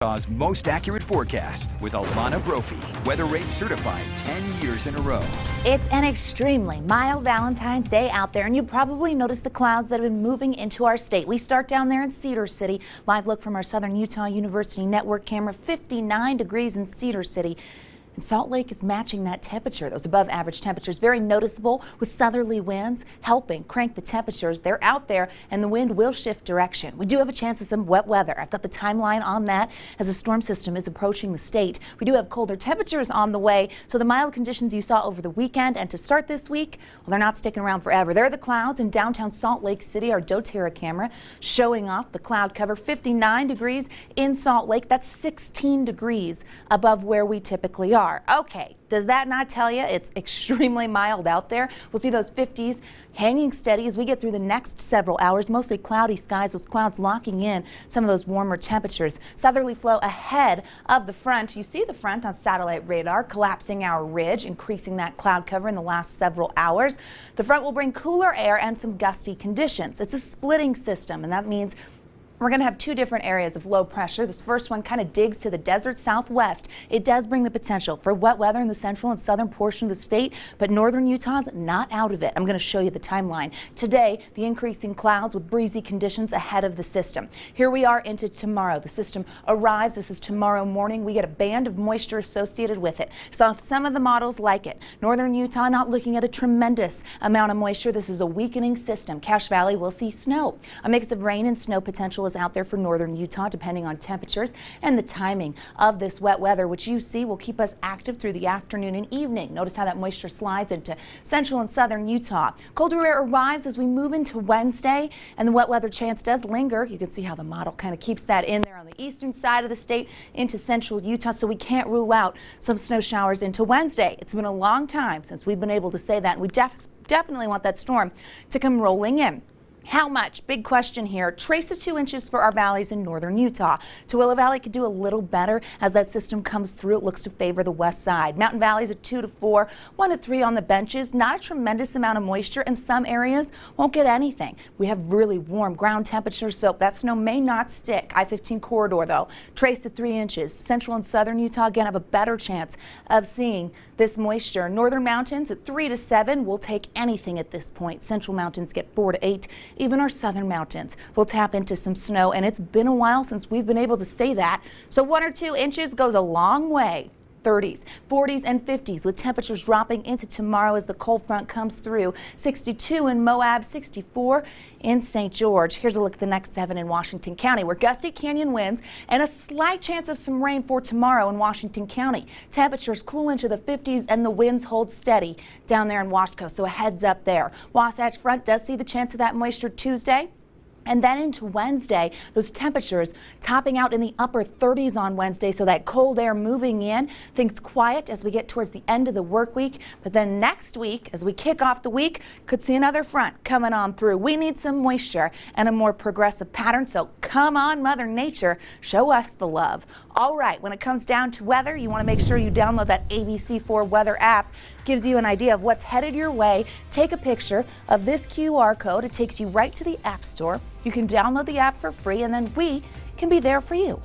Utah's most accurate forecast with Alana Brophy, weather rate certified 10 years in a row. It's an extremely mild Valentine's Day out there, and you probably noticed the clouds that have been moving into our state. We start down there in Cedar City. Live look from our Southern Utah University network camera, 59 degrees in Cedar City. And Salt Lake is matching that temperature. Those above average temperatures, very noticeable with southerly winds helping crank the temperatures. They're out there and the wind will shift direction. We do have a chance of some wet weather. I've got the timeline on that as a storm system is approaching the state. We do have colder temperatures on the way, so the mild conditions you saw over the weekend and to start this week, well, they're not sticking around forever. There are the clouds in downtown Salt Lake City. Our doTERRA camera showing off the cloud cover, 59 degrees in Salt Lake. That's 16 degrees above where we typically are. Okay, does that not tell you it's extremely mild out there? We'll see those 50s hanging steady as we get through the next several hours. Mostly cloudy skies, those clouds locking in some of those warmer temperatures. Southerly flow ahead of the front. You see the front on satellite radar collapsing our ridge, increasing that cloud cover in the last several hours. The front will bring cooler air and some gusty conditions. It's a splitting system, and that means we're going to have two different areas of low pressure. This first one kind of digs to the desert southwest. It does bring the potential for wet weather in the central and southern portion of the state, but northern Utah's not out of it. I'm going to show you the timeline. Today, the increasing clouds with breezy conditions ahead of the system. Here we are into tomorrow. The system arrives. This is tomorrow morning. We get a band of moisture associated with it. So some of the models like it. Northern Utah not looking at a tremendous amount of moisture. This is a weakening system. Cache Valley will see snow. A mix of rain and snow potential is out there for northern Utah, depending on temperatures and the timing of this wet weather, which you see will keep us active through the afternoon and evening. Notice how that moisture slides into central and southern Utah. Colder air arrives as we move into Wednesday, and the wet weather chance does linger. You can see how the model kind of keeps that in there on the eastern side of the state into central Utah, so we can't rule out some snow showers into Wednesday. It's been a long time since we've been able to say that, and we definitely want that storm to come rolling in. How much? Big question here. Trace to 2 inches for our valleys in northern Utah. Tooele Valley could do a little better as that system comes through. It looks to favor the west side. Mountain valleys at 2 to 4, 1 to 3 on the benches. Not a tremendous amount of moisture, and some areas won't get anything. We have really warm ground temperatures, so that snow may not stick. I-15 corridor, though, trace to 3 inches. Central and southern Utah, again, have a better chance of seeing this moisture. Northern mountains at 3 to 7 will take anything at this point. Central mountains get 4 to 8. Even our southern mountains will tap into some snow, and it's been a while since we've been able to say that. So 1 or 2 inches goes a long way. 30s, 40s, and 50s with temperatures dropping into tomorrow as the cold front comes through. 62 in Moab, 64 in St. George. Here's a look at the next 7 in Washington County, where gusty canyon winds and a slight chance of some rain for tomorrow in Washington County. Temperatures cool into the 50s and the winds hold steady down there in Wasco, so a heads up there. Wasatch Front does see the chance of that moisture Tuesday. And then into Wednesday, those temperatures topping out in the upper 30s on Wednesday, so that cold air moving in. Things quiet as we get towards the end of the work week. But then next week, as we kick off the week, could see another front coming on through. We need some moisture and a more progressive pattern, so come on, Mother Nature, show us the love. All right, when it comes down to weather, you want to make sure you download that ABC4 weather app. Gives you an idea of what's headed your way. Take a picture of this QR code. It takes you right to the App Store. You can download the app for free, and then we can be there for you.